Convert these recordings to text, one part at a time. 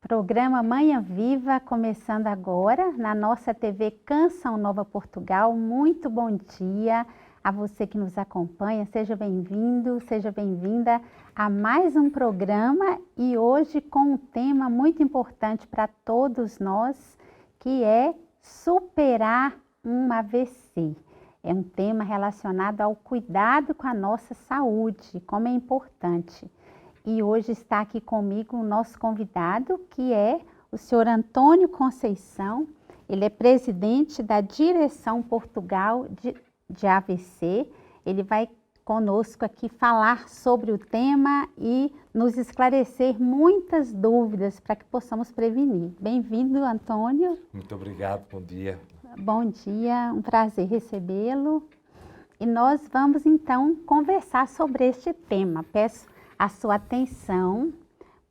Programa Manhã Viva, começando agora na nossa TV Canção Nova Portugal. Muito bom dia a você que nos acompanha. Seja bem-vindo, seja bem-vinda a mais um programa e hoje com um tema muito importante para todos nós, que é superar um AVC. É um tema relacionado ao cuidado com a nossa saúde, como é importante. E hoje está aqui comigo o nosso convidado, que é o senhor Antônio Conceição. Ele é presidente da Direção Portugal de AVC. Ele vai conosco aqui falar sobre o tema e nos esclarecer muitas dúvidas para que possamos prevenir. Bem-vindo, Antônio. Muito obrigado, bom dia. Bom dia, um prazer recebê-lo. E nós vamos então conversar sobre este tema. Peço a sua atenção,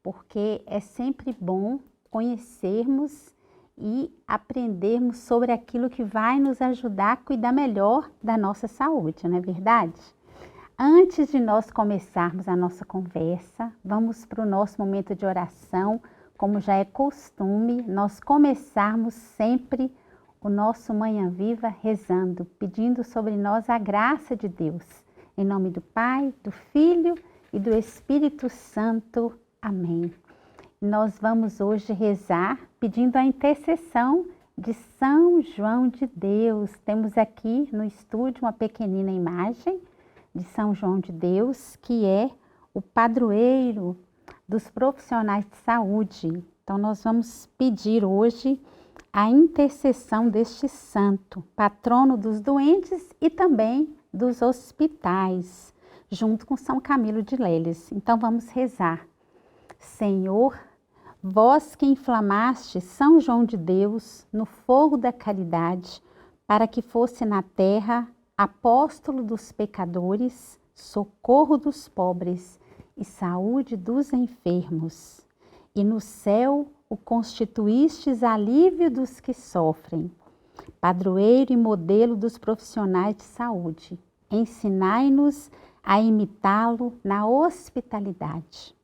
porque é sempre bom conhecermos e aprendermos sobre aquilo que vai nos ajudar a cuidar melhor da nossa saúde, não é verdade? Antes de nós começarmos a nossa conversa, vamos para o nosso momento de oração. Como já é costume, nós começarmos sempre o nosso Manhã Viva rezando, pedindo sobre nós a graça de Deus. Em nome do Pai, do Filho e do Espírito Santo. Amém. Nós vamos hoje rezar pedindo a intercessão de São João de Deus. Temos aqui no estúdio uma pequenina imagem de São João de Deus, que é o padroeiro dos profissionais de saúde. Então nós vamos pedir hoje a intercessão deste santo, patrono dos doentes e também dos hospitais, junto com São Camilo de Leles. Então vamos rezar. Senhor, vós que inflamaste São João de Deus no fogo da caridade, para que fosse na terra apóstolo dos pecadores, socorro dos pobres e saúde dos enfermos, e no céu o constituístes alívio dos que sofrem, padroeiro e modelo dos profissionais de saúde. Ensinai-nos a imitá-lo na hospitalidade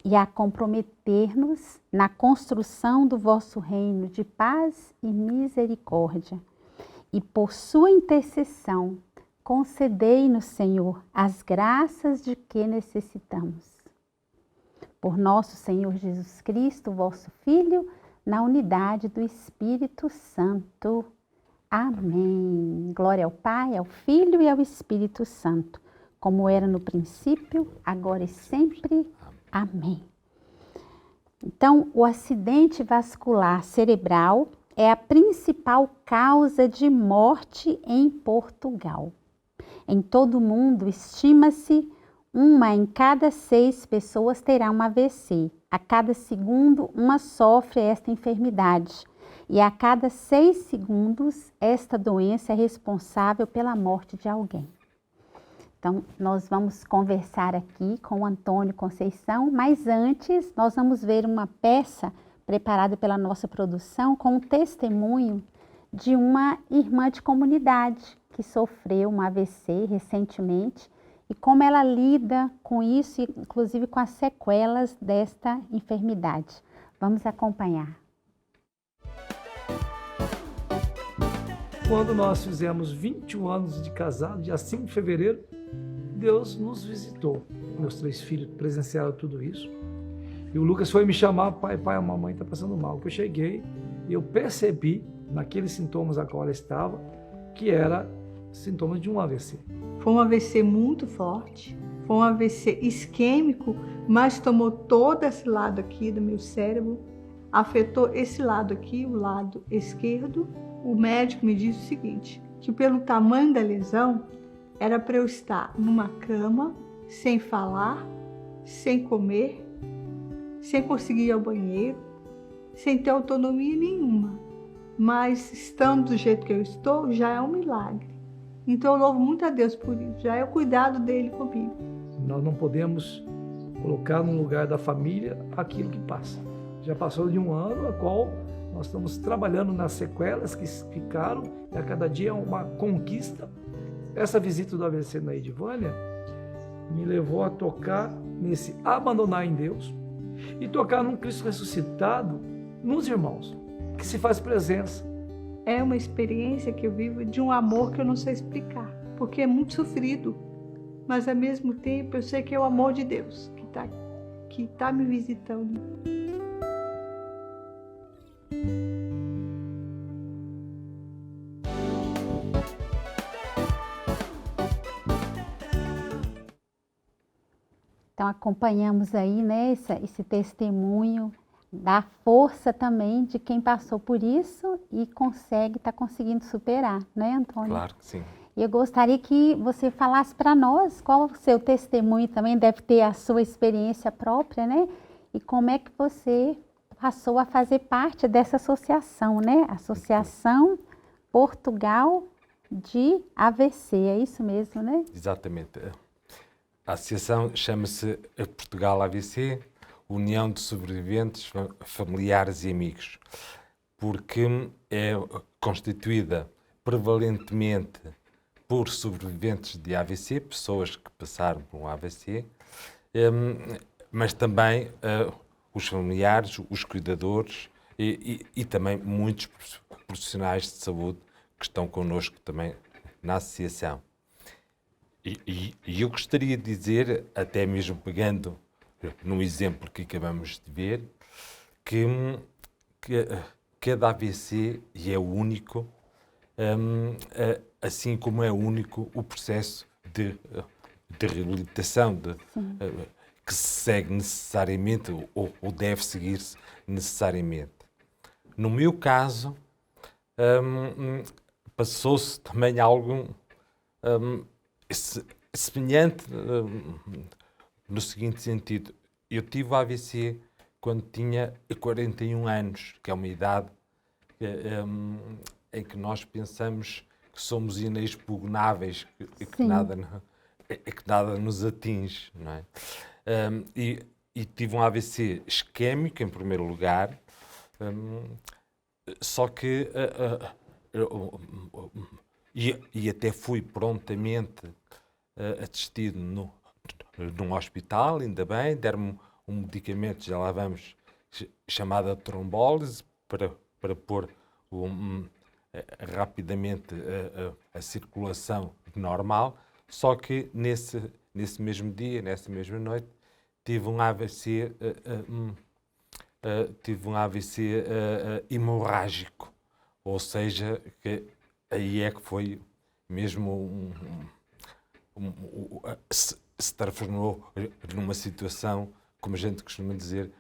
e a comprometer-nos na construção do vosso reino de paz e misericórdia. E por sua intercessão, concedei-nos, Senhor, as graças de que necessitamos. Por nosso Senhor Jesus Cristo, vosso Filho, na unidade do Espírito Santo. Amém. Glória ao Pai, ao Filho e ao Espírito Santo, como era no princípio, agora e sempre. Amém. Então, o acidente vascular cerebral é a principal causa de morte em Portugal. Em todo o mundo, estima-se uma em cada 6 pessoas terá um AVC. A cada segundo, uma sofre esta enfermidade. E a cada 6 segundos, esta doença é responsável pela morte de alguém. Então, nós vamos conversar aqui com o Antônio Conceição, mas antes nós vamos ver uma peça preparada pela nossa produção com um testemunho de uma irmã de comunidade que sofreu um AVC recentemente e como ela lida com isso, inclusive com as sequelas desta enfermidade. Vamos acompanhar. Quando nós fizemos 21 anos de casado, dia 5 de fevereiro, Deus nos visitou. Meus 3 filhos presenciaram tudo isso. E o Lucas foi me chamar, pai, a mamãe está passando mal. Eu cheguei e eu percebi, naqueles sintomas a qual ela estava, que era sintomas de um AVC. Foi um AVC muito forte, foi um AVC isquêmico, mas tomou todo esse lado aqui do meu cérebro, afetou esse lado aqui, o lado esquerdo. O médico me disse o seguinte, que pelo tamanho da lesão, era para eu estar numa cama, sem falar, sem comer, sem conseguir ir ao banheiro, sem ter autonomia nenhuma. Mas estando do jeito que eu estou, já é um milagre. Então eu louvo muito a Deus por isso, já é o cuidado dele comigo. Nós não podemos colocar no lugar da família aquilo que passa. Já passou de um ano, a qual nós estamos trabalhando nas sequelas que ficaram, e a cada dia é uma conquista. Essa visita do AVC na Edivânia me levou a tocar nesse abandonar em Deus e tocar num Cristo ressuscitado nos irmãos, que se faz presença. É uma experiência que eu vivo de um amor que eu não sei explicar, porque é muito sofrido, mas ao mesmo tempo eu sei que é o amor de Deus que tá me visitando. Então acompanhamos aí, né, esse testemunho da força também de quem passou por isso e está conseguindo superar, né, Antônio? Claro que sim. E eu gostaria que você falasse para nós qual o seu testemunho também, deve ter a sua experiência própria, né? E como é que você passou a fazer parte dessa associação, né? Associação Portugal de AVC, é isso mesmo, né? Exatamente. A associação chama-se Portugal AVC, União de Sobreviventes Familiares e Amigos, porque é constituída prevalentemente por sobreviventes de AVC, pessoas que passaram por um AVC, mas também os familiares, os cuidadores e também muitos profissionais de saúde que estão connosco também na associação. E eu gostaria de dizer, até mesmo pegando no exemplo que acabamos de ver, que cada AVC é único, assim como é único o processo de reabilitação que se segue necessariamente ou deve seguir-se necessariamente. No meu caso, passou-se também algo semelhante no seguinte sentido. Eu tive AVC quando tinha 41 anos, que é uma idade em que nós pensamos que somos inexpugnáveis, que nada nos atinge, não é? E tive um AVC isquémico, em primeiro lugar, só que e até fui prontamente assistido num hospital, ainda bem, deram-me um medicamento, já lá vamos, chamada trombólise, para pôr rapidamente a circulação normal, só que nesse mesmo dia, nessa mesma noite, tive um AVC, hemorrágico, ou seja, que aí é que foi mesmo se transformou numa situação, como a gente costuma dizer,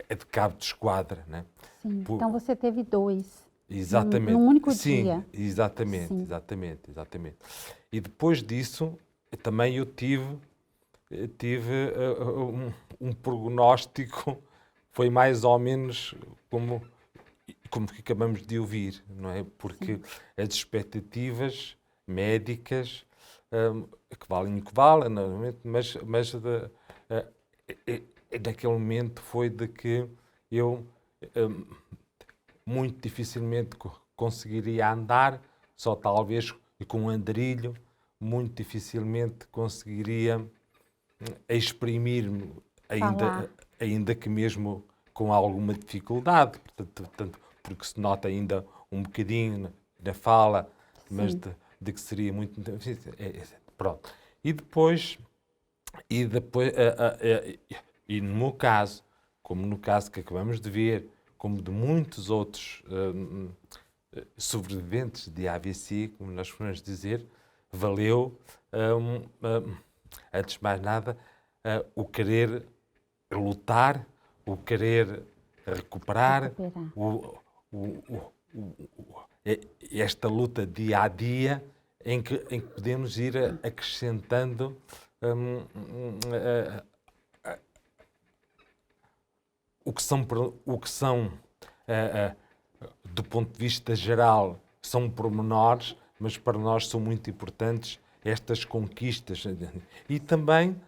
de cabo de esquadra, né? Sim. Então você teve dois. Exatamente. Num único Sim, dia. Exatamente, Sim. exatamente. E depois disso, também eu tive um prognóstico, foi mais ou menos como que acabamos de ouvir, não é? Porque as expectativas médicas, que valem o que valem, mas naquele momento foi de que eu muito dificilmente conseguiria andar, só talvez com um andarilho, muito dificilmente conseguiria exprimir-me, ainda que mesmo com alguma dificuldade, portanto, porque se nota ainda um bocadinho na fala, mas de que seria muito difícil. Pronto. E depois, no meu caso, como no caso que acabamos de ver, como de muitos outros sobreviventes de AVC, como nós podemos dizer, valeu, antes de mais nada, o querer lutar, o querer recuperar. Esta luta dia a dia em que podemos ir acrescentando o que são do ponto de vista geral, são pormenores, mas para nós são muito importantes estas conquistas. E também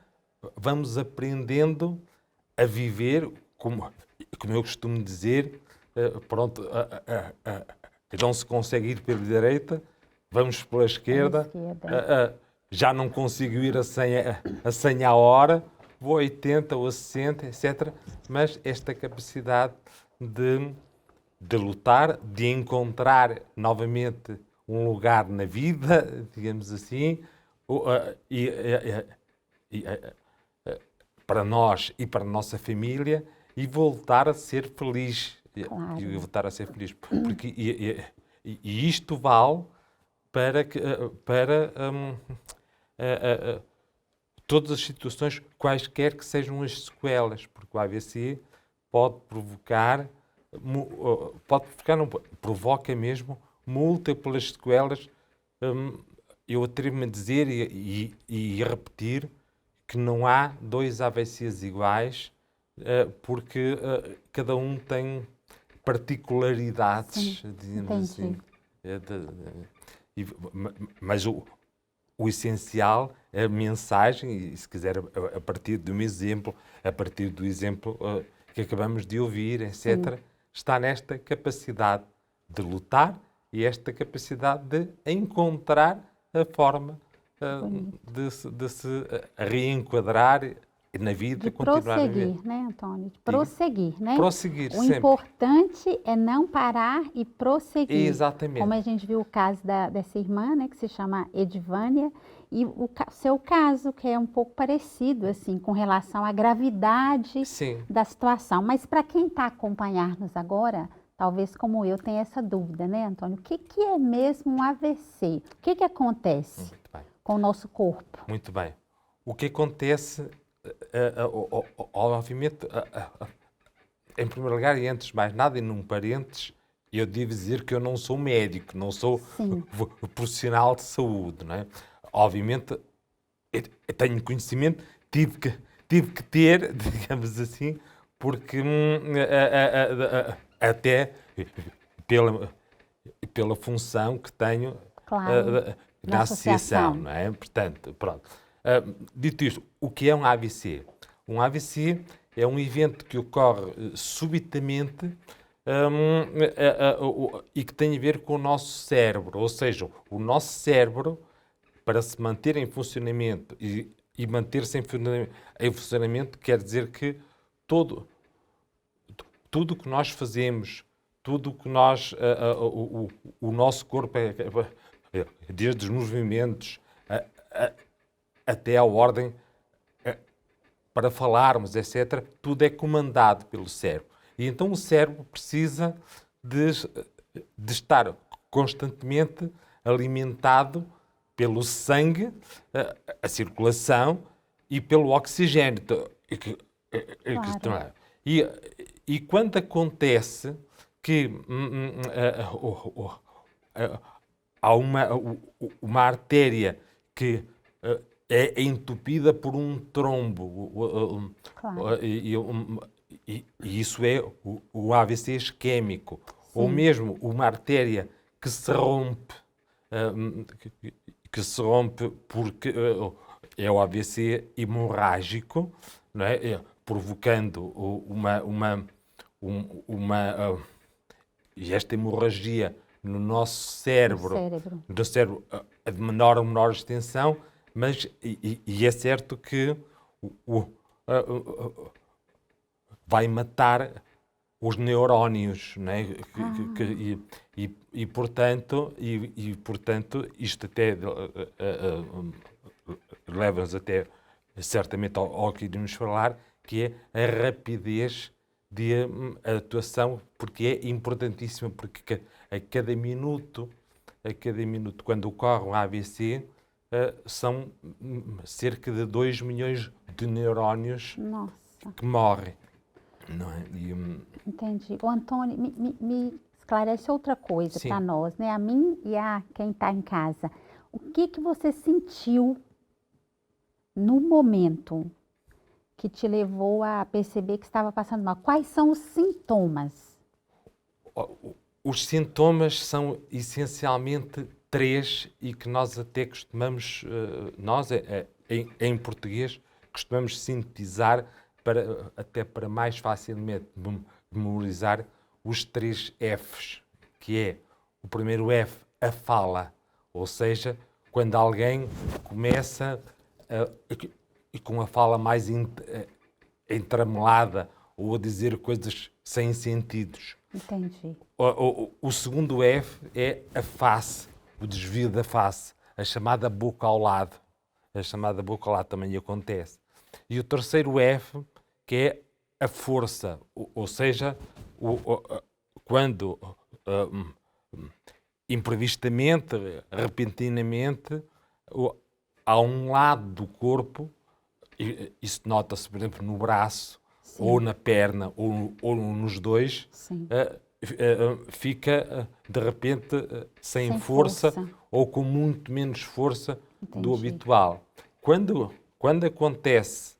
vamos aprendendo a viver, como eu costumo dizer, pronto, não se consegue ir pela direita, vamos pela esquerda, já não consigo ir a 100 a hora, vou a 80 ou a 60, etc. Mas esta capacidade de lutar, de encontrar novamente um lugar na vida, digamos assim, para nós e para a nossa família, e voltar a ser feliz. Claro. E voltar a ser feliz. Porque, e isto vale para, todas as situações, quaisquer que sejam as sequelas, porque o AVC pode provocar, não, provoca mesmo múltiplas sequelas. Eu atrevo-me a dizer e a repetir que não há dois AVCs iguais, porque cada um tem particularidades, digamos assim. Mas o essencial, a mensagem, e se quiser a partir de um exemplo, a partir do exemplo que acabamos de ouvir, etc., está nesta capacidade de lutar e esta capacidade de encontrar a forma de se reenquadrar na vida, de continuar a prosseguir, viver. né, Antônio? De prosseguir, né? Prosseguir O sempre. importante é não parar e prosseguir. Exatamente. Como a gente viu o caso dessa irmã, né, que se chama Edvânia, e o seu caso, que é um pouco parecido, assim, com relação à gravidade Sim. da situação. Mas para quem está acompanhando-nos agora, talvez como eu tenha essa dúvida, né, Antônio? O que é mesmo um AVC? O que acontece Muito bem. com o nosso corpo? Muito bem. O que acontece, obviamente, em primeiro lugar, e antes de mais nada, e num parênteses, eu devo dizer que eu não sou médico, não sou profissional de saúde, não é? Obviamente, eu tenho conhecimento, tive que ter, digamos assim, porque até pela função que tenho na associação, não é? Portanto, pronto. Dito isto, o que é um AVC? Um AVC é um evento que ocorre subitamente e que tem a ver com o nosso cérebro. Ou seja, o nosso cérebro, para se manter em funcionamento e manter-se em funcionamento, quer dizer que tudo o que nós fazemos, tudo o que nós, o nosso corpo, desde os movimentos até a ordem para falarmos, etc., tudo é comandado pelo cérebro. E então o cérebro precisa de estar constantemente alimentado pelo sangue, a circulação e pelo oxigênio. Claro. E quando acontece que há uma artéria que é entupida por um trombo, Claro. e isso é o AVC isquémico, ou mesmo uma artéria que se rompe, porque é o AVC hemorrágico, não é? Provocando esta hemorragia no nosso cérebro, do cérebro de menor ou menor extensão, mas é certo que vai matar os neurónios, não é? Portanto, isto até leva-nos até certamente ao que iremos falar, que é a rapidez de atuação, porque é importantíssima, porque a cada minuto, quando ocorre um AVC, são cerca de 2 milhões de neurónios que morrem. Não é? Entendi. O Antônio, me esclarece outra coisa para nós, né? A mim e a quem está em casa. O que você sentiu no momento que te levou a perceber que estava passando mal? Quais são os sintomas? Os sintomas são essencialmente 3 e que nós até costumamos, em português, costumamos sintetizar até para mais facilmente memorizar os 3 Fs, que é o primeiro F, a fala, ou seja, quando alguém começa e com a fala mais entramelada ou a dizer coisas sem sentidos. Entendi. O segundo F é a face, o desvio da face, a chamada boca ao lado. A chamada boca ao lado também acontece. E o terceiro F, que é a força, ou seja, quando imprevistamente, repentinamente, há um lado do corpo, isso nota-se, por exemplo, no braço, sim, ou na perna, ou nos dois, fica, de repente, sem força, ou com muito menos força, entendi, do habitual. Quando acontece,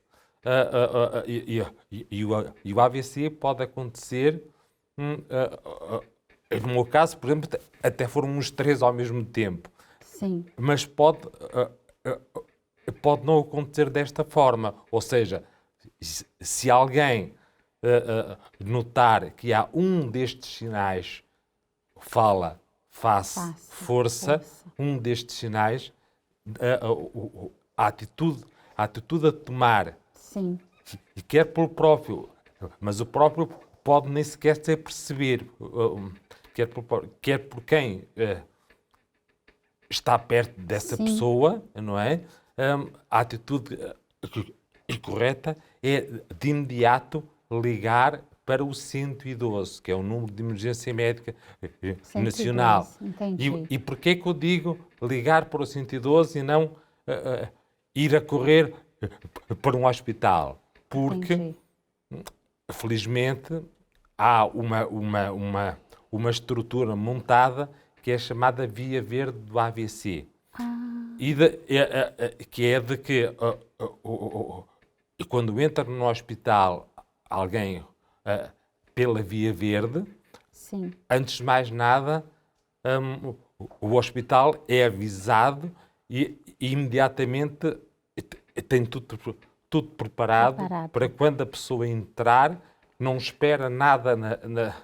e o AVC pode acontecer, no meu caso, por exemplo, até foram os 3 ao mesmo tempo. Sim. Mas pode não acontecer desta forma. Ou seja, se alguém notar que há um destes sinais, fala, face, força, um destes sinais, a atitude a tomar, sim, e quer pelo próprio, mas o próprio pode nem sequer se perceber, quer por quem está perto dessa, sim, pessoa, não é? A atitude correta é de imediato ligar para o 112, que é o número de emergência médica 112, nacional. E porquê é que eu digo ligar para o 112 e não ir a correr para um hospital? Porque, entendi, felizmente, há uma estrutura montada que é chamada Via Verde do AVC. Que é de que quando entra no hospital alguém pela Via Verde, sim, antes de mais nada, o hospital é avisado e imediatamente tem tudo preparado para quando a pessoa entrar, não espera nada na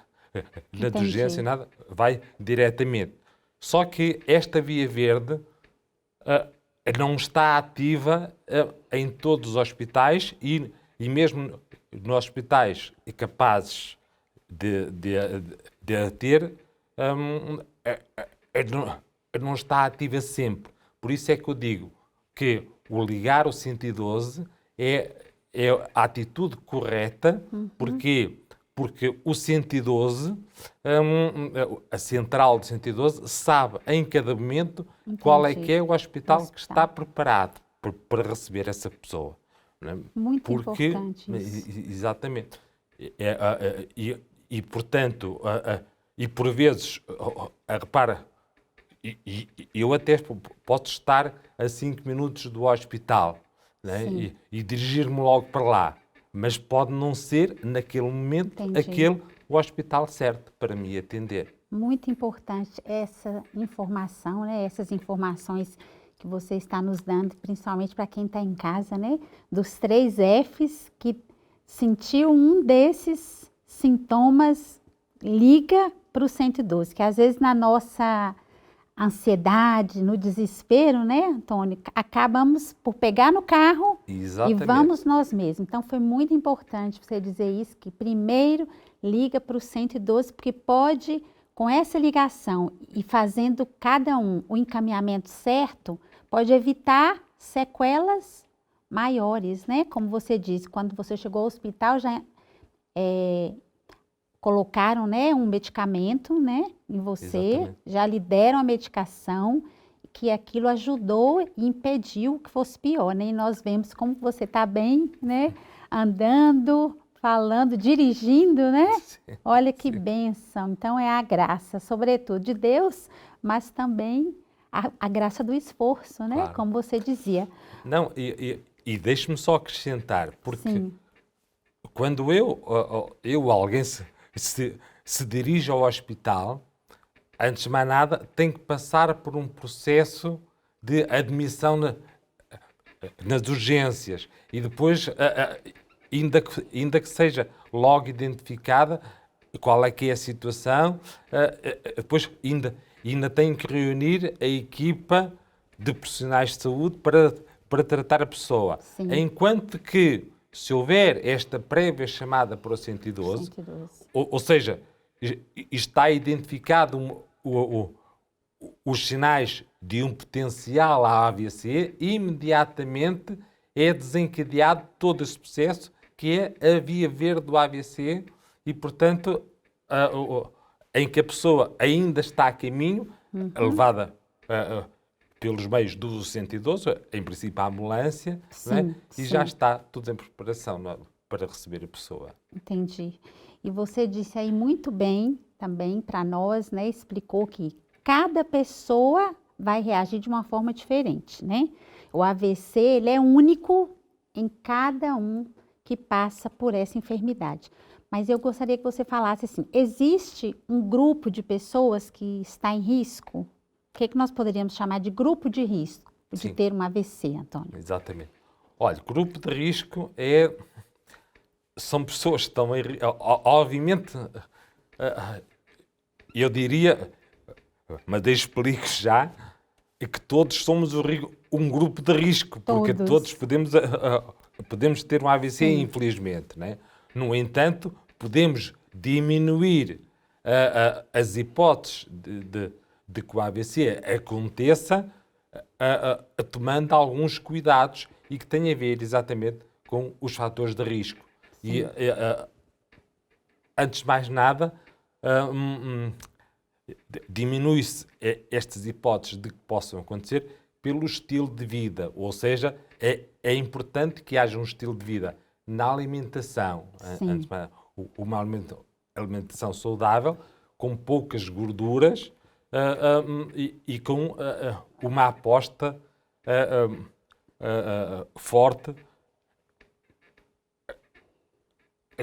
urgência, nada, vai diretamente. Só que esta Via Verde não está ativa em todos os hospitais e mesmo nos hospitais capazes de a ter, não está ativa sempre. Por isso é que eu digo que o ligar o 112 é a atitude correta, porque o 112, a central do 112, sabe em cada momento, entendi, qual é que é o hospital que está preparado para receber essa pessoa. Não é? Muito importante isso. Exatamente. Portanto, e por vezes, repara, eu até posso estar a 5 minutos do hospital, né? E dirigir-me logo para lá. Mas pode não ser, naquele momento, entendi, o hospital certo para me atender. Muito importante essa informação, né? Essas informações que você está nos dando, principalmente para quem está em casa, né? Dos 3 Fs, que sentiu um desses sintomas, liga para o 112, que às vezes na nossa ansiedade, no desespero, né, Antônio, acabamos por pegar no carro, exatamente, e vamos nós mesmos. Então, foi muito importante você dizer isso, que primeiro liga para o 112, porque pode, com essa ligação e fazendo cada um o encaminhamento certo, pode evitar sequelas maiores, né? Como você disse, quando você chegou ao hospital, já colocaram, né, um medicamento, né, em você, exatamente, já lhe deram a medicação, que aquilo ajudou e impediu que fosse pior, né? E nós vemos como você está bem, né, andando, falando, dirigindo, né? Sim, olha que, sim, bênção. Então é a graça, sobretudo de Deus, mas também a graça do esforço, né? Claro. Como você dizia. Não, e deixe-me só acrescentar, porque sim, quando alguém se dirige ao hospital, antes de mais nada, tem que passar por um processo de admissão nas urgências e depois, ainda que seja logo identificada qual é que é a situação, depois ainda tem que reunir a equipa de profissionais de saúde para tratar a pessoa. Sim. Enquanto que, se houver esta prévia chamada para o 112, 112. ou seja, está identificado os sinais de um potencial AVC, imediatamente é desencadeado todo esse processo que é a via verde do AVC e, portanto, em que a pessoa ainda está a caminho, levada pelos meios do 112, em princípio a ambulância, não é? E já está tudo em preparação para receber a pessoa. Entendi. E você disse aí muito bem também para nós, né? Explicou que cada pessoa vai reagir de uma forma diferente, né? O AVC, ele é único em cada um que passa por essa enfermidade. Mas eu gostaria que você falasse assim, existe um grupo de pessoas que está em risco? O que nós poderíamos chamar de grupo de risco de Sim. ter um AVC, Antônio? Exatamente. Olha, grupo de risco são pessoas que estão em risco. Obviamente, eu diria, mas eu explico já, que todos somos um grupo de risco, porque todos podemos ter um AVC, infelizmente, né? No entanto, podemos diminuir as hipóteses de que o AVC aconteça tomando alguns cuidados e que tem a ver exatamente com os fatores de risco. E, antes de mais nada, diminui-se estas hipóteses de que possam acontecer pelo estilo de vida, ou seja, é importante que haja um estilo de vida na alimentação, antes de mais, uma alimentação saudável, com poucas gorduras e com uma aposta forte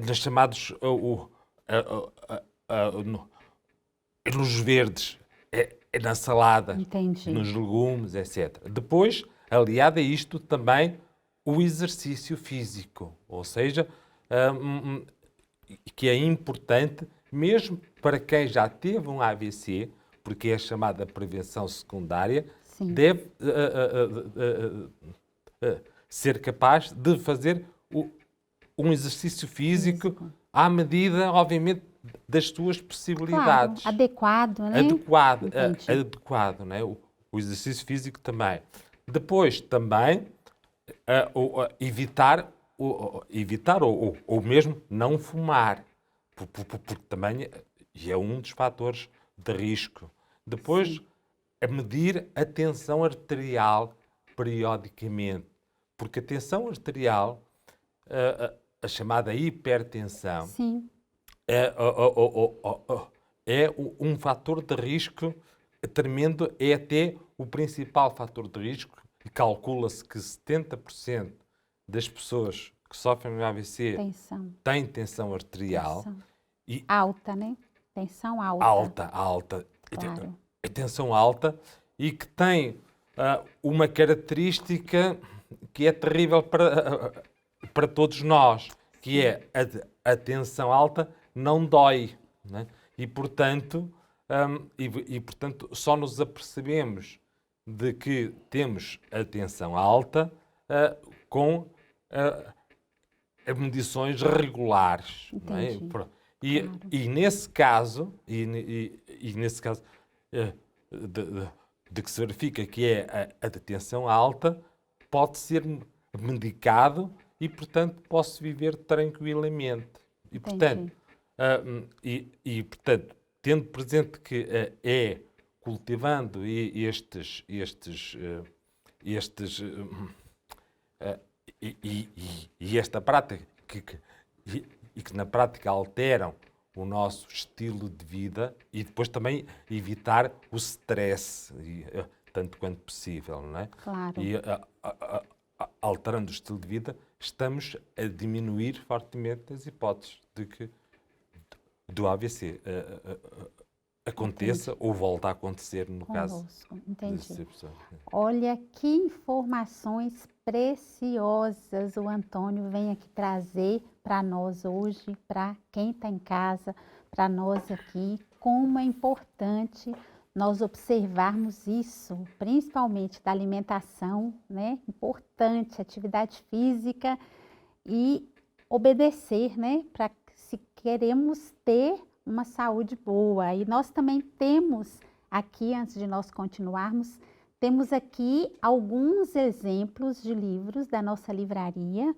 nos chamados nos verdes, na salada, Entendi. nos legumes, etc. Depois, aliado a isto também o exercício físico, ou seja, que é importante mesmo para quem já teve um AVC, porque é a chamada prevenção secundária, deve ser capaz de fazer um exercício físico à medida, obviamente, das suas possibilidades. Claro, adequado, né? Adequado, né? O exercício físico também. Depois, também, evitar ou mesmo não fumar, porque também é um dos fatores de risco. Depois, medir a tensão arterial periodicamente, porque a tensão arterial, a chamada hipertensão, Sim. É um fator de risco tremendo, é até o principal fator de risco. Calcula-se que 70% das pessoas que sofrem de AVC têm tensão arterial. E alta, né? Tensão alta. Alta. Claro. Tensão alta e que tem uma característica que é terrível para todos nós, que é a tensão alta não dói, né? E, portanto, só nos apercebemos de que temos a tensão alta com medições regulares. Não é? E nesse caso, nesse caso de que se verifica que é a tensão alta, pode ser medicado e, portanto, posso viver tranquilamente. E, portanto, tendo presente que é cultivando estes e esta prática que na prática alteram o nosso estilo de vida e depois também evitar o stress, tanto quanto possível, não é? Claro. E alterando o estilo de vida, estamos a diminuir fortemente as hipóteses de que do AVC aconteça ou volte a acontecer no caso. Entendi. Olha que informações preciosas o Antônio vem aqui trazer para nós hoje, para quem está em casa, para nós aqui, como é importante nós observarmos isso, principalmente da alimentação, né? Importante, atividade física e obedecer, né? Para se queremos ter uma saúde boa. E nós também temos aqui, antes de nós continuarmos, temos aqui alguns exemplos de livros da nossa livraria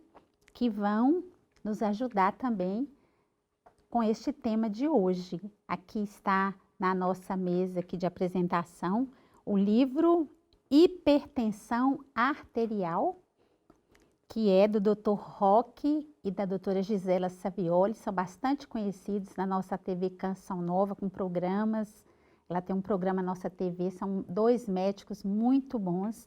que vão nos ajudar também com este tema de hoje. Aqui está na nossa mesa aqui de apresentação o livro Hipertensão Arterial, que é do Dr. Roque e da doutora Gisela Savioli, são bastante conhecidos na nossa TV Canção Nova, com programas. Ela tem um programa na nossa TV, são 2 médicos muito bons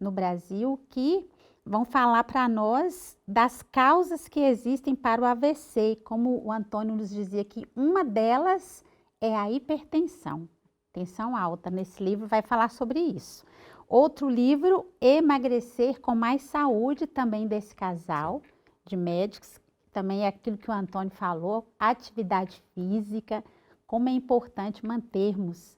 no Brasil que vão falar para nós das causas que existem para o AVC, como o Antônio nos dizia que uma delas é a hipertensão, tensão alta. Nesse livro vai falar sobre isso. Outro livro, Emagrecer com Mais Saúde, também desse casal de médicos, também é aquilo que o Antônio falou, atividade física, como é importante mantermos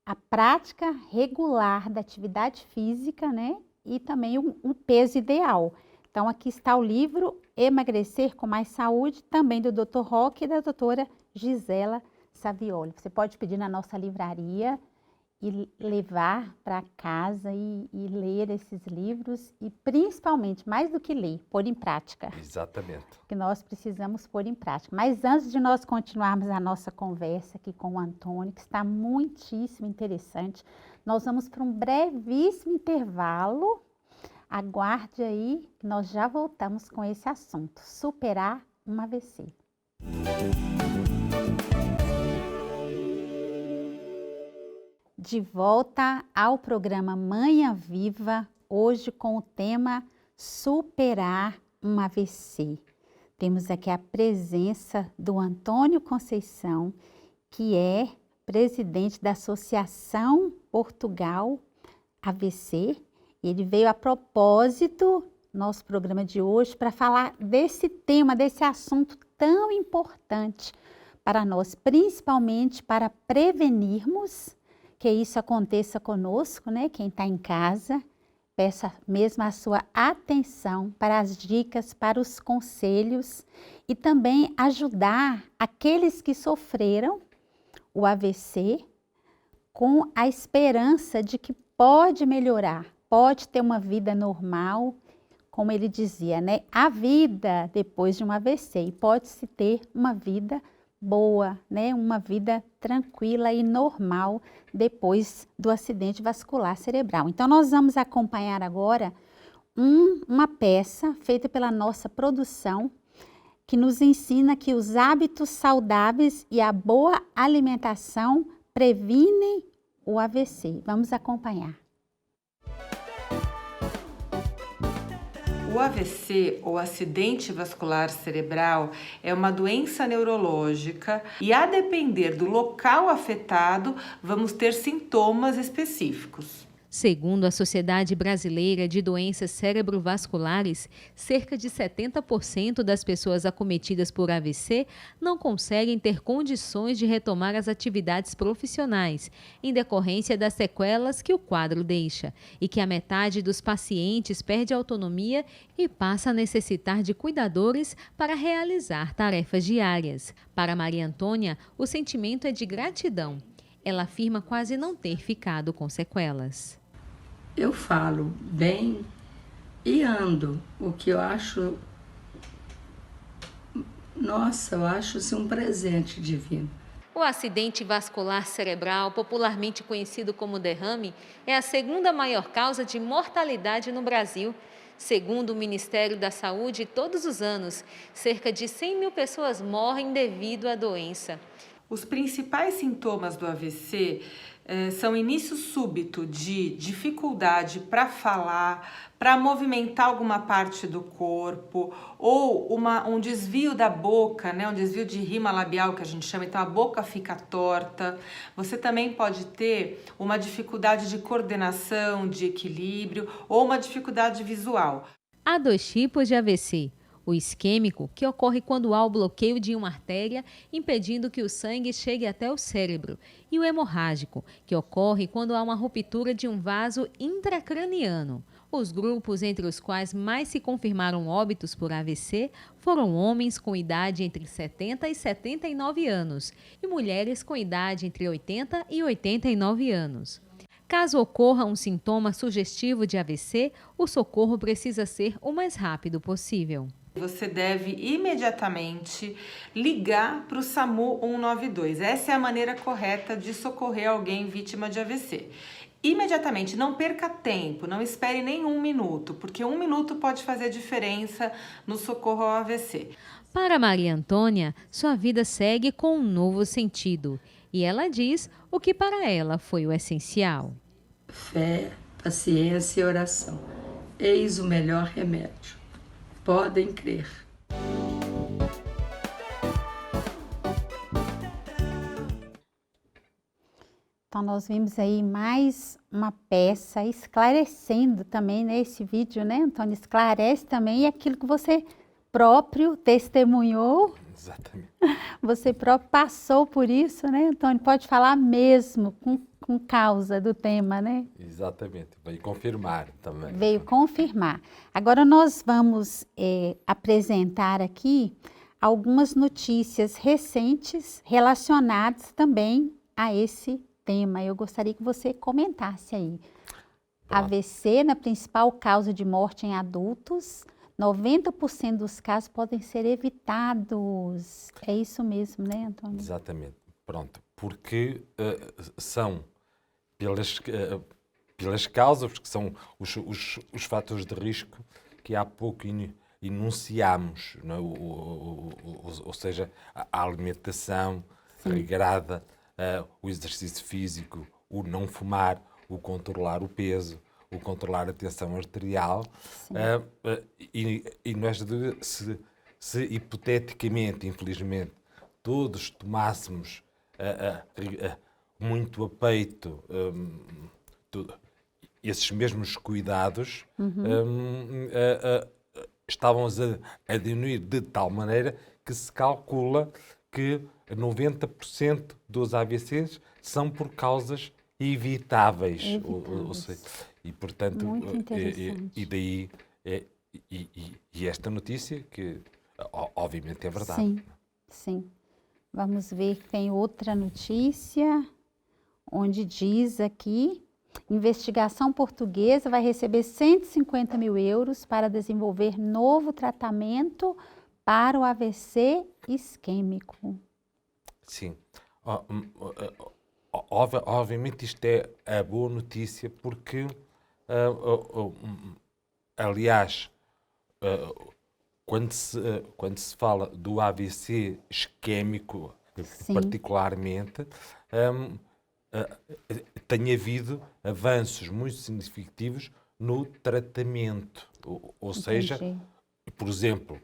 a prática regular da atividade física, né? E também um peso ideal. Então, aqui está o livro Emagrecer com Mais Saúde, também do Dr. Roque e da doutora Gisela Savioli. Você pode pedir na nossa livraria e levar para casa e ler esses livros e principalmente, mais do que ler, pôr em prática. Exatamente. Que nós precisamos pôr em prática. Mas antes de nós continuarmos a nossa conversa aqui com o Antônio, que está muitíssimo interessante, nós vamos para um brevíssimo intervalo. Aguarde aí, que nós já voltamos com esse assunto, superar um AVC. De volta ao programa Manhã Viva, hoje com o tema Superar um AVC. Temos aqui a presença do Antônio Conceição, que é presidente da Associação Portugal AVC. Ele veio a propósito, nosso programa de hoje, para falar desse tema, desse assunto tão importante para nós, principalmente para prevenirmos que isso aconteça conosco, né? Quem está em casa, peça mesmo a sua atenção para as dicas, para os conselhos e também ajudar aqueles que sofreram o AVC com a esperança de que pode melhorar, pode ter uma vida normal, como ele dizia, né? A vida depois de um AVC e pode-se ter uma vida boa, né? Uma vida tranquila e normal depois do acidente vascular cerebral. Então, nós vamos acompanhar agora uma peça feita pela nossa produção que nos ensina que os hábitos saudáveis e a boa alimentação previnem o AVC. Vamos acompanhar. O AVC, ou acidente vascular cerebral, é uma doença neurológica e, a depender do local afetado, vamos ter sintomas específicos. Segundo a Sociedade Brasileira de Doenças Cerebrovasculares, cerca de 70% das pessoas acometidas por AVC não conseguem ter condições de retomar as atividades profissionais, em decorrência das sequelas que o quadro deixa, e que a metade dos pacientes perde autonomia e passa a necessitar de cuidadores para realizar tarefas diárias. Para Maria Antônia, o sentimento é de gratidão. Ela afirma quase não ter ficado com sequelas. Eu falo bem e ando, o que eu acho, nossa, eu acho assim, um presente divino. O acidente vascular cerebral, popularmente conhecido como derrame, é a segunda maior causa de mortalidade no Brasil. Segundo o Ministério da Saúde, todos os anos, cerca de 100 mil pessoas morrem devido à doença. Os principais sintomas do AVC são início súbito de dificuldade para falar, para movimentar alguma parte do corpo, ou um desvio da boca, né? Um desvio de rima labial que a gente chama, então a boca fica torta. Você também pode ter uma dificuldade de coordenação, de equilíbrio, ou uma dificuldade visual. Há 2 tipos de AVC. O isquêmico, que ocorre quando há o bloqueio de uma artéria, impedindo que o sangue chegue até o cérebro. E o hemorrágico, que ocorre quando há uma ruptura de um vaso intracraniano. Os grupos entre os quais mais se confirmaram óbitos por AVC foram homens com idade entre 70 e 79 anos e mulheres com idade entre 80 e 89 anos. Caso ocorra um sintoma sugestivo de AVC, o socorro precisa ser o mais rápido possível. Você deve imediatamente ligar para o SAMU 192. Essa é a maneira correta de socorrer alguém vítima de AVC. Imediatamente, não perca tempo, não espere nem 1 minuto, porque 1 minuto pode fazer diferença no socorro ao AVC. Para Maria Antônia, sua vida segue com um novo sentido. E ela diz o que para ela foi o essencial. Fé, paciência e oração. Eis o melhor remédio. Podem crer. Então, nós vimos aí mais uma peça esclarecendo também, né, esse vídeo, né, Antônio? Esclarece também aquilo que você próprio testemunhou. Exatamente. Você próprio passou por isso, né, Antônio? Pode falar mesmo com causa do tema, né? Exatamente. Veio confirmar também. Veio confirmar. Agora nós vamos apresentar aqui algumas notícias recentes relacionadas também a esse tema. Eu gostaria que você comentasse aí. Pronto. AVC, na principal causa de morte em adultos, 90% dos casos podem ser evitados. É isso mesmo, né, Antônio? Exatamente. Pronto. Porque são pelas causas, porque são os fatores de risco que há pouco enunciámos, não é? Ou seja, a alimentação regrada, o exercício físico, o não fumar, o controlar o peso, o controlar a tensão arterial. E nós, se hipoteticamente, infelizmente, todos tomássemos muito a peito esses mesmos cuidados, estavam a diminuir de tal maneira que se calcula que 90% dos AVCs são por causas evitáveis. Ou seja, e portanto, Muito interessante. e daí e esta notícia que obviamente é verdade. Sim, sim. Vamos ver que tem outra notícia, onde diz aqui, investigação portuguesa vai receber 150 mil euros para desenvolver novo tratamento para o AVC isquêmico. Sim. Obviamente isto é a boa notícia porque, aliás, quando se fala do AVC isquémico, Sim. particularmente, tem havido avanços muito significativos no tratamento. Ou seja, Entendi. por exemplo,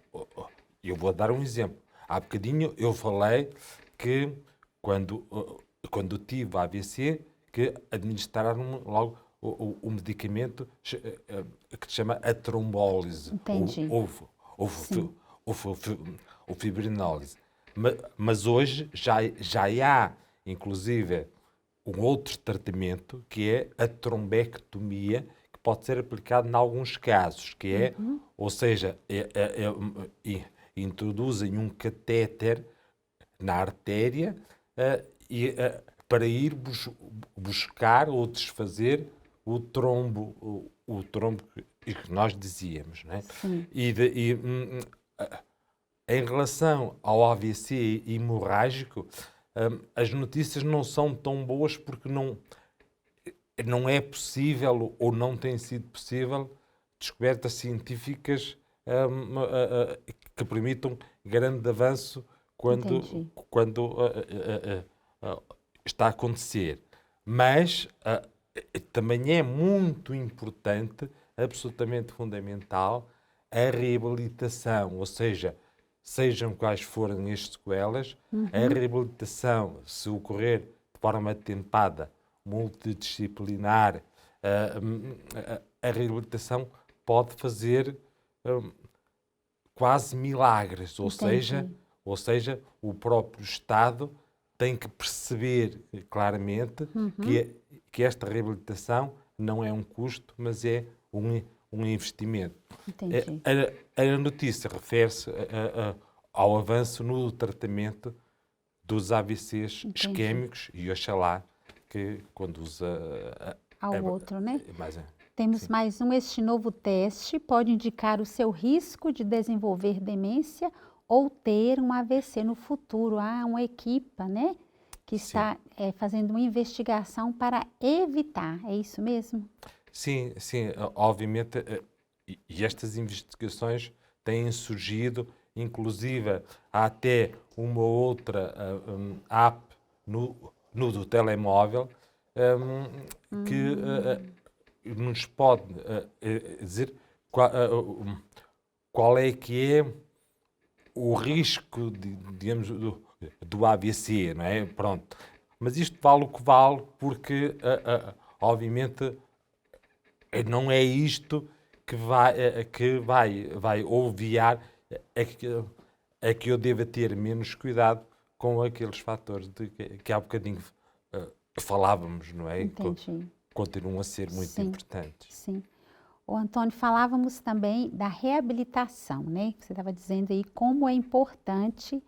eu vou dar um exemplo. Há bocadinho eu falei que quando tive AVC, que administraram logo o medicamento que se chama a trombólise. Entendi. Ou fibrinólise. Mas hoje já há, inclusive, um outro tratamento que é a trombectomia, que pode ser aplicado em alguns casos, que é, ou seja, introduzem um catéter na artéria para ir buscar ou desfazer o trombo que nós dizíamos, não é? Sim. Em relação ao AVC hemorrágico, as notícias não são tão boas porque não é possível ou não tem sido possível descobertas científicas que permitam grande avanço quando está a acontecer. Mas também é muito importante, absolutamente fundamental, a reabilitação, ou seja, sejam quais forem as sequelas, a reabilitação, se ocorrer de forma atempada, multidisciplinar, a reabilitação pode fazer quase milagres, Entendi. ou seja, o próprio Estado tem que perceber claramente que esta reabilitação não é um custo, mas é um investimento. Entendi. A notícia refere-se ao avanço no tratamento dos AVCs Entendi. isquémicos e oxalá que conduza Ao outro, né? mais Temos sim. mais um. Este novo teste pode indicar o seu risco de desenvolver demência ou ter um AVC no futuro. Há uma equipe, né, que Sim. está fazendo uma investigação para evitar. É isso mesmo? Sim, obviamente, e estas investigações têm surgido, inclusive há até uma outra app do telemóvel que nos pode dizer qual é que é o risco, digamos, do AVC, não é? Pronto. Mas isto vale o que vale, porque, obviamente, não é isto que vai obviar a que eu deva ter menos cuidado com aqueles fatores de que há bocadinho falávamos, não é? Entendi. Continuam a ser muito Sim. importantes. Sim. Ô, Antônio, falávamos também da reabilitação, né? Você estava dizendo aí como é importante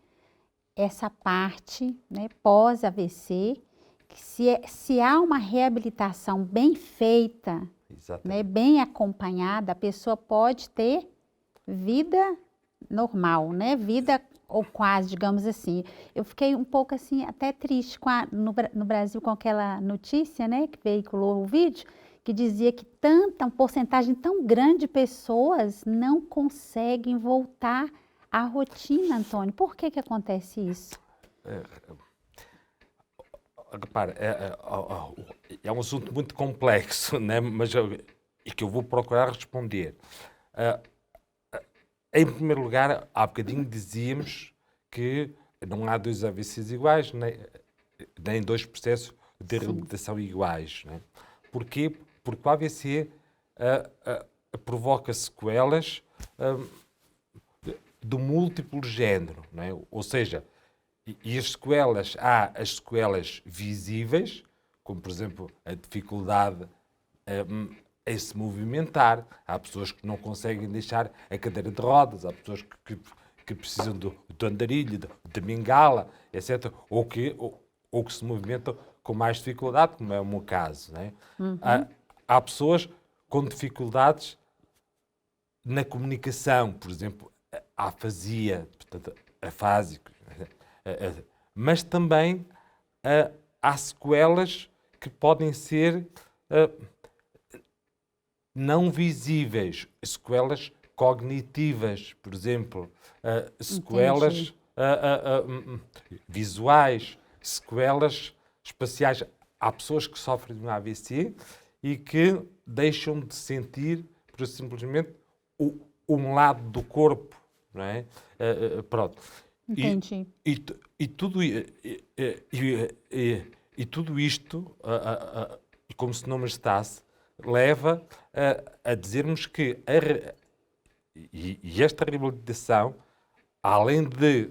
essa parte, né, pós-AVC, que se há uma reabilitação bem feita, né, Exatamente. bem acompanhada, a pessoa pode ter vida normal, né? Vida ou quase, digamos assim. Eu fiquei um pouco assim, até triste no Brasil com aquela notícia, né, que veiculou o vídeo, que dizia que uma porcentagem tão grande de pessoas não conseguem voltar à rotina, Antônio. Por que que acontece isso? Repara, é um assunto muito complexo, né? E que eu vou procurar responder. Em primeiro lugar, há bocadinho dizíamos que não há dois AVCs iguais, nem dois processos de reabilitação iguais. Né? Porquê? Porque o AVC provoca sequelas de múltiplo género. Não é? Ou seja, e as sequelas, há as sequelas visíveis, como por exemplo a dificuldade em se movimentar. Há pessoas que não conseguem deixar a cadeira de rodas, há pessoas que precisam do andarilho, de bengala, etc. Ou que se movimentam com mais dificuldade, como é o meu caso. Não é? Há pessoas com dificuldades na comunicação, por exemplo, a afasia, portanto, afásicos. Mas também há sequelas que podem ser não visíveis, sequelas cognitivas, por exemplo, sequelas visuais, sequelas espaciais. Há pessoas que sofrem de um AVC e que deixam de sentir, por simplesmente, um lado do corpo, não é? Pronto. Entendi. E tudo isto, como se não bastasse, leva a dizermos que esta reabilitação, além de,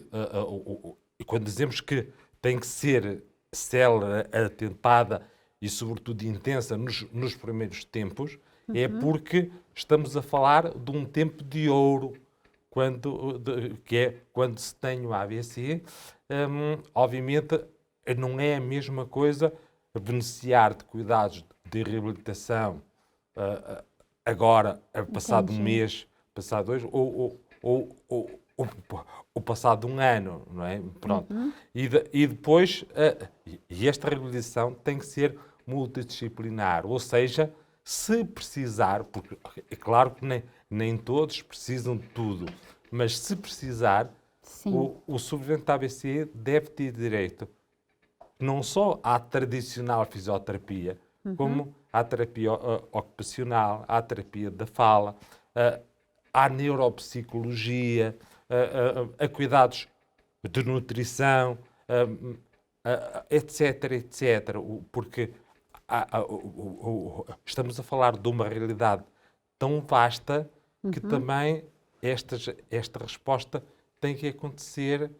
quando dizemos que tem que ser célere, atentada e, sobretudo, intensa nos primeiros tempos, é porque estamos a falar de um tempo de ouro, que é quando se tem o AVC. Obviamente, não é a mesma coisa beneficiar de cuidados de reabilitação agora, passado um mês, passado dois, ou passado um ano, não é? Pronto. E depois, esta reabilitação tem que ser multidisciplinar, ou seja, se precisar, porque é claro que nem todos precisam de tudo, mas se precisar, o sobrevivente da AVC deve ter direito não só à tradicional fisioterapia, como à terapia ocupacional, à terapia da fala, à neuropsicologia, a cuidados de nutrição, etc, etc. Porque estamos a falar de uma realidade tão vasta que também esta resposta tem que acontecer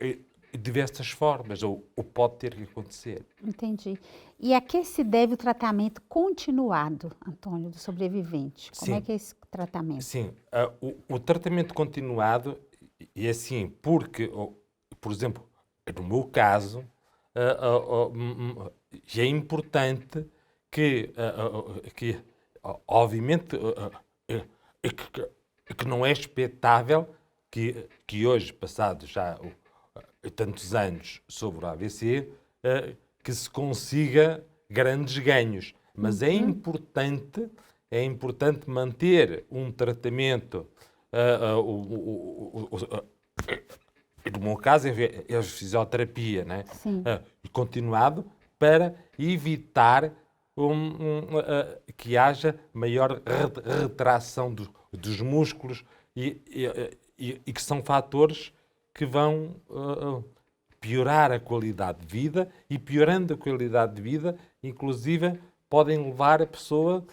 de diversas formas, ou pode ter que acontecer. Entendi. E a que se deve o tratamento continuado, Antônio, do sobrevivente? Como é que é esse tratamento? Sim, o tratamento continuado é assim, porque, por exemplo, no meu caso, é importante que obviamente, que não é expectável que hoje, passados já tantos anos sobre o AVC, que se consiga grandes ganhos. Mas é importante manter um tratamento, no meu caso é a fisioterapia, né? Continuado, para evitar que haja maior retração dos músculos e que são fatores que vão piorar a qualidade de vida, e piorando a qualidade de vida, inclusive, podem levar a pessoa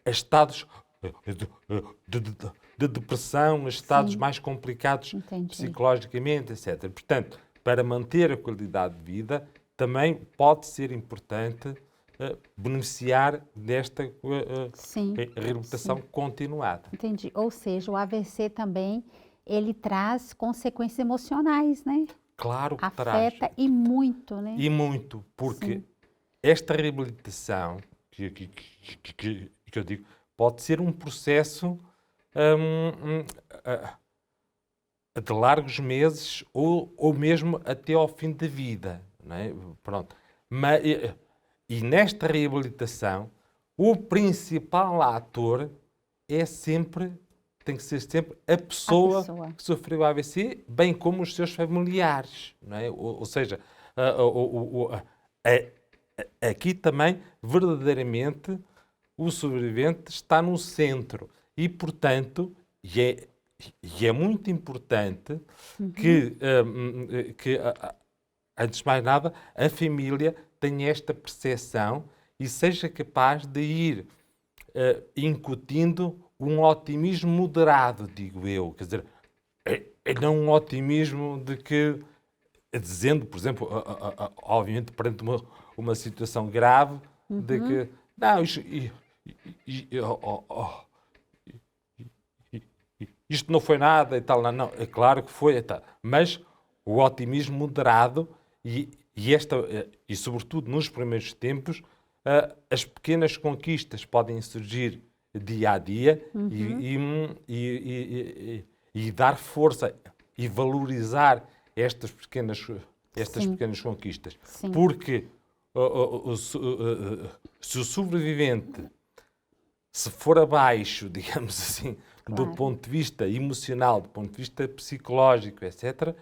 a estados de depressão, a estados mais complicados psicologicamente, etc. Portanto, para manter a qualidade de vida, também pode ser importante beneficiar desta reabilitação continuada. Entendi. Ou seja, o AVC também, ele traz consequências emocionais, né? Claro que traz. Afeta e muito, né? E muito, porque esta reabilitação, que eu digo, pode ser um processo de largos meses ou mesmo até ao fim da vida, não é? Pronto. E nesta reabilitação, o principal ator tem que ser sempre a pessoa que sofreu AVC, bem como os seus familiares, não é? Ou seja, aqui também, verdadeiramente, o sobrevivente está no centro e, portanto, é muito importante que, antes de mais nada, a família tenha esta percepção e seja capaz de ir incutindo um otimismo moderado, digo eu. Quer dizer, não um otimismo de que, dizendo, por exemplo, obviamente perante uma situação grave, de que, não, isto não foi nada e tal. Não, é claro que foi, mas o otimismo moderado e sobretudo nos primeiros tempos, as pequenas conquistas podem surgir dia a dia e dar força e valorizar estas pequenas conquistas. Sim. Porque se o sobrevivente se for abaixo, digamos assim, do ponto de vista emocional, do ponto de vista psicológico, etc.,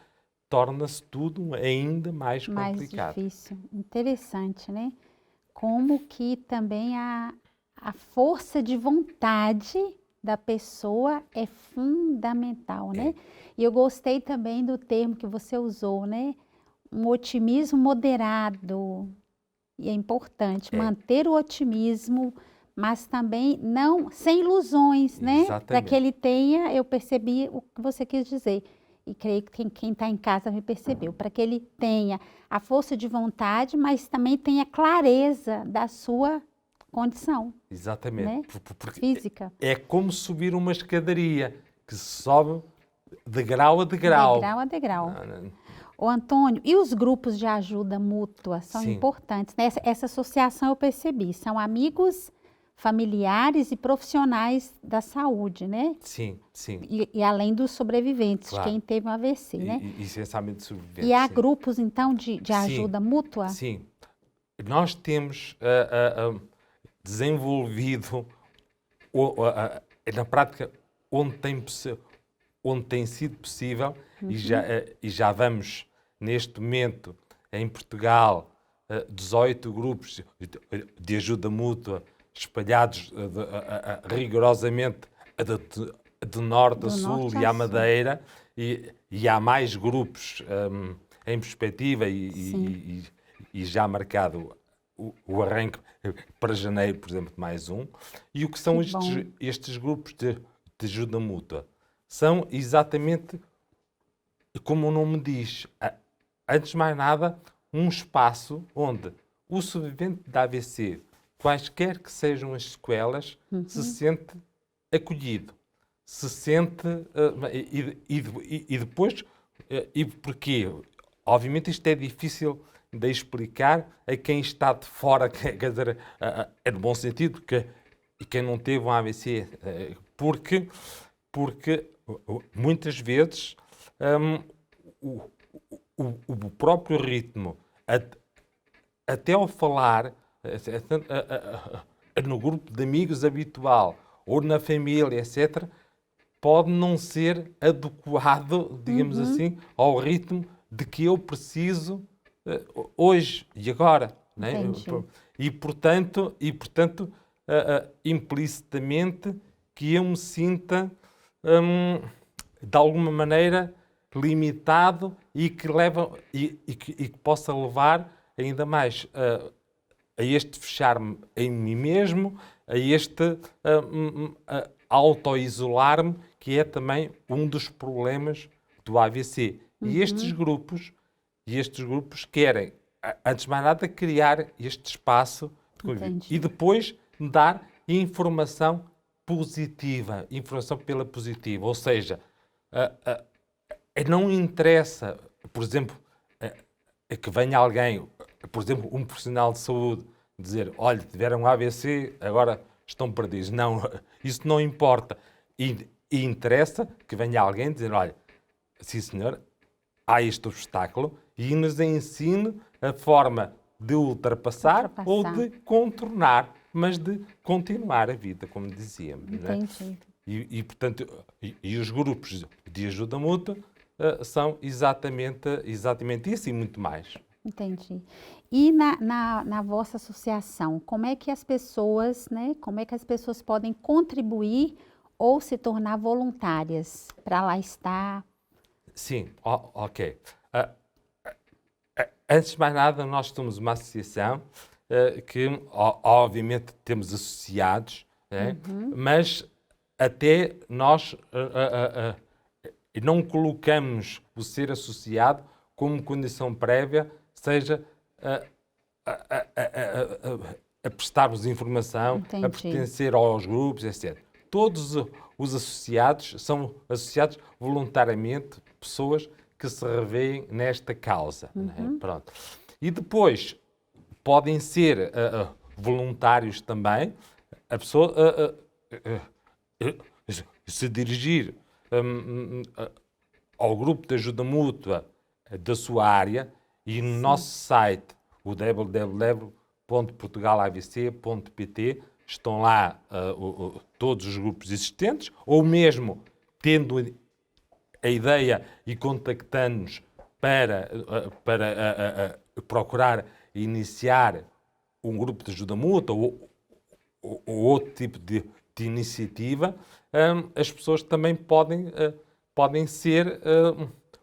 torna-se tudo ainda mais complicado. Mais difícil. Interessante, né? Como que também a força de vontade da pessoa é fundamental, né? E eu gostei também do termo que você usou, né? Um otimismo moderado. E é importante manter o otimismo, mas também não sem ilusões, né? Para que ele tenha, eu percebi o que você quis dizer. E creio que quem está em casa me percebeu, para que ele tenha a força de vontade, mas também tenha clareza da sua condição. Exatamente. Né? Porque física. É como subir uma escadaria, que se sobe de grau a degrau. De grau a degrau. Ô, Antônio, e os grupos de ajuda mútua são importantes, né? Essa associação eu percebi, são amigos, familiares e profissionais da saúde, né? Sim, sim. E além dos sobreviventes, Claro. Quem teve um AVC, né? Essencialmente sobreviventes. E há grupos, então, de ajuda mútua? Sim. Nós temos desenvolvido, na prática, onde tem sido possível, e já vamos, neste momento, em Portugal, 18 grupos de ajuda mútua espalhados rigorosamente de norte a sul e à Madeira, e há mais grupos em perspectiva e já marcado o arranque para janeiro, por exemplo, de mais um. E o que são Que bom. estes grupos de ajuda mútua? São exatamente como o nome diz, antes de mais nada, um espaço onde o sobrevivente da AVC, quaisquer que sejam as sequelas, se sente acolhido, se sente... e depois... E porquê? Obviamente isto é difícil de explicar a quem está de fora, quer dizer, é no bom sentido, e quem não teve um AVC, porque muitas vezes o próprio ritmo, até ao falar no grupo de amigos habitual ou na família, etc., pode não ser adequado, digamos assim, ao ritmo de que eu preciso hoje e agora. Né? E, portanto implicitamente, que eu me sinta, de alguma maneira, limitado e que, que possa levar ainda mais a este fechar-me em mim mesmo, a este auto-isolar-me, que é também um dos problemas do AVC. E estes grupos querem, antes de mais nada, criar este espaço de convívio. E depois dar informação positiva, informação pela positiva. Ou seja, não interessa, por exemplo, que venha alguém, por exemplo, um profissional de saúde, dizer, olha, tiveram um AVC, agora estão perdidos. Não, isso não importa. E interessa que venha alguém dizer, olha, sim senhor, há este obstáculo e nos ensine a forma de ultrapassar ou de contornar, mas de continuar a vida, como dizíamos. Entendi. E portanto, os grupos de ajuda mútua são exatamente isso e muito mais. Entendi. E na vossa associação, como é que as pessoas, né, como é que as pessoas podem contribuir ou se tornar voluntárias para lá estar? Sim, ok. Antes de mais nada, nós somos uma associação que, obviamente, temos associados, né? Mas até nós não colocamos o ser associado como condição prévia, seja a prestarmos informação, a pertencer aos grupos, etc. Todos os associados são associados voluntariamente, pessoas que se revêem nesta causa. Né? Pronto. E depois podem ser voluntários também, a pessoa se dirigir ao grupo de ajuda mútua da sua área e no nosso site, o www.portugalavc.pt, estão lá todos os grupos existentes, ou mesmo tendo a ideia e contactando-nos para procurar iniciar um grupo de ajuda mútua ou outro tipo de iniciativa, as pessoas também podem ser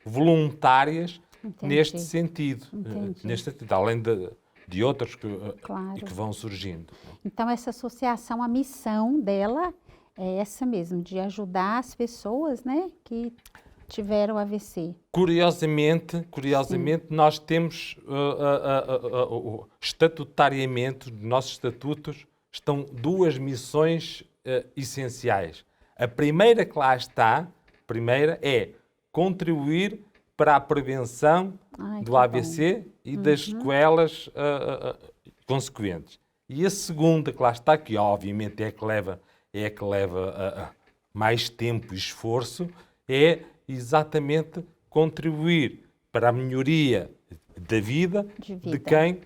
voluntárias neste sentido, além de outras que vão surgindo. Então, essa associação, a missão dela é essa mesmo, de ajudar as pessoas, né, que tiveram AVC. Curiosamente, nós temos, estatutariamente, nos nossos estatutos, estão duas missões essenciais. A primeira que lá está, é contribuir para a prevenção do AVC e das sequelas consequentes. E a segunda que lá está, que obviamente é que leva mais tempo e esforço, é exatamente contribuir para a melhoria da vida de quem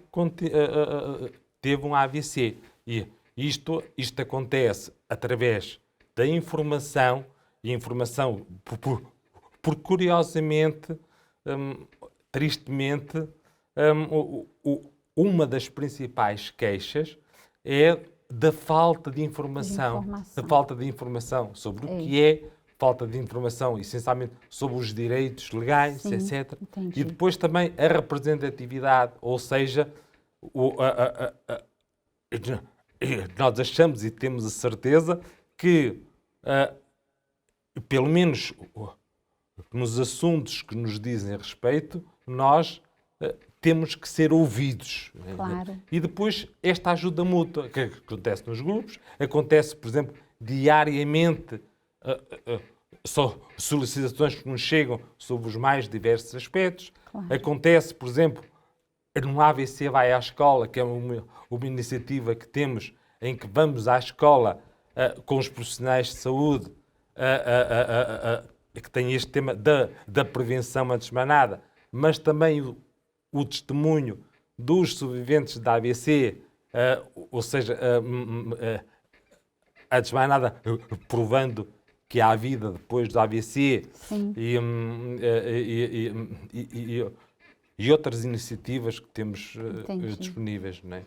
teve um AVC. E isto acontece através da informação, e informação, por curiosamente, tristemente, uma das principais queixas é da falta de informação. Da falta de informação sobre o que é, falta de informação essencialmente sobre os direitos legais, etc. Entendi. E depois também a representatividade, ou seja, nós achamos e temos a certeza que, pelo menos nos assuntos que nos dizem respeito, nós temos que ser ouvidos. Claro. E depois esta ajuda mútua, que acontece nos grupos, acontece, por exemplo, diariamente, solicitações que nos chegam sobre os mais diversos aspectos. Claro. Acontece, por exemplo, no AVC Vai à Escola, que é uma iniciativa que temos, em que vamos à escola com os profissionais de saúde, que tem este tema da prevenção antes de mais nada, mas também o testemunho dos sobreviventes da AVC, ou seja, antes de mais nada, provando que há vida depois do AVC. Sim. E outras iniciativas que temos disponíveis, não é?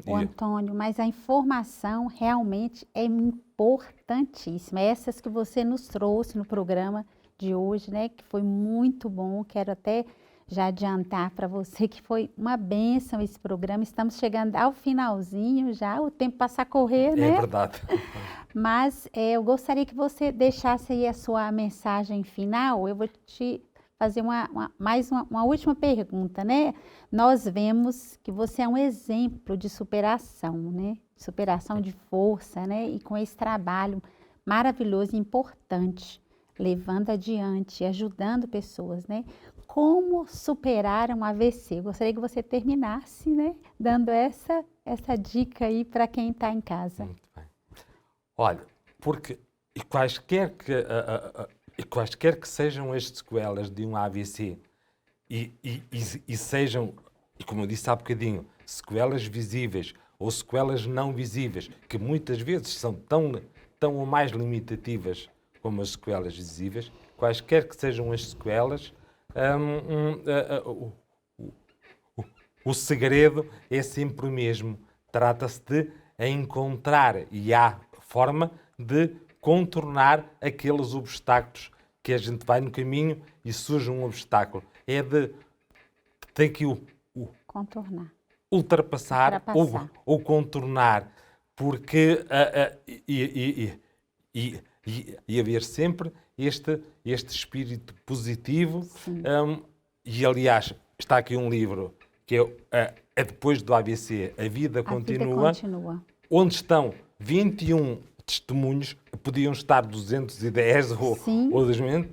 Antônio, mas a informação realmente é importantíssima. Essas que você nos trouxe no programa de hoje, né? Que foi muito bom. Quero até já adiantar para você que foi uma bênção esse programa. Estamos chegando ao finalzinho já, o tempo passa a correr, né? É verdade. Mas eu gostaria que você deixasse aí a sua mensagem final. Eu vou te fazer uma última pergunta, né? Nós vemos que você é um exemplo de superação, né? Superação de força, né? E com esse trabalho maravilhoso e importante, levando adiante, ajudando pessoas, né? Como superar um AVC? Eu gostaria que você terminasse, né? Dando essa dica aí para quem está em casa. Muito bem. Olha, porque quaisquer que sejam as sequelas de um AVC e sejam, como eu disse há bocadinho, sequelas visíveis ou sequelas não visíveis, que muitas vezes são tão ou mais limitativas como as sequelas visíveis, quaisquer que sejam as sequelas, o segredo é sempre o mesmo. Trata-se de encontrar, e há forma de contornar aqueles obstáculos que a gente vai no caminho e surge um obstáculo. Tem que contornar. Ultrapassar. Ou contornar, porque e haver sempre este espírito positivo. E aliás, está aqui um livro que é Depois do AVC, A Vida Continua, onde estão 21 testemunhos, podiam estar 210 ou 200,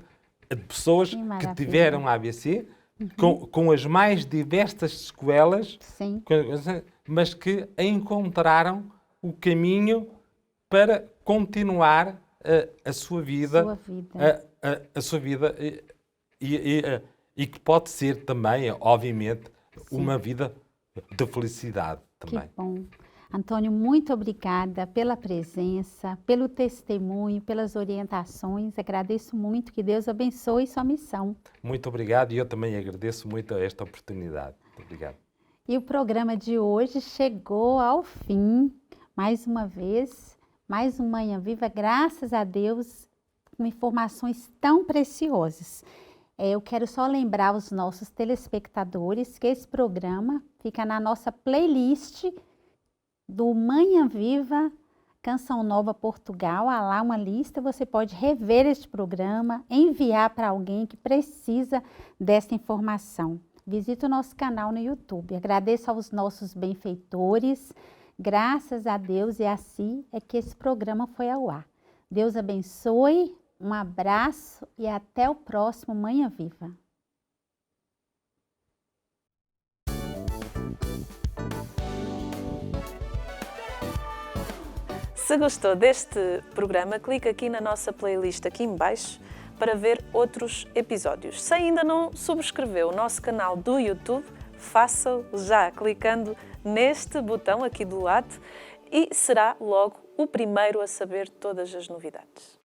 de pessoas que tiveram AVC, com as mais diversas sequelas, mas que encontraram o caminho para continuar a sua vida, e que pode ser também, obviamente, uma vida de felicidade também. Que bom. Antônio, muito obrigada pela presença, pelo testemunho, pelas orientações. Agradeço muito, que Deus abençoe sua missão. Muito obrigado, e eu também agradeço muito esta oportunidade. Muito obrigado. E o programa de hoje chegou ao fim, mais uma vez, mais um Manhã Viva, graças a Deus, com informações tão preciosas. Eu quero só lembrar os nossos telespectadores que esse programa fica na nossa playlist do Manhã Viva, Canção Nova Portugal. Há lá uma lista, você pode rever este programa, enviar para alguém que precisa dessa informação. Visite o nosso canal no YouTube. Agradeço aos nossos benfeitores. Graças a Deus e assim é que esse programa foi ao ar. Deus abençoe, um abraço e até o próximo Manhã Viva. Se gostou deste programa, clique aqui na nossa playlist aqui em baixo para ver outros episódios. Se ainda não subscreveu o nosso canal do YouTube, faça-o já clicando neste botão aqui do lado e será logo o primeiro a saber todas as novidades.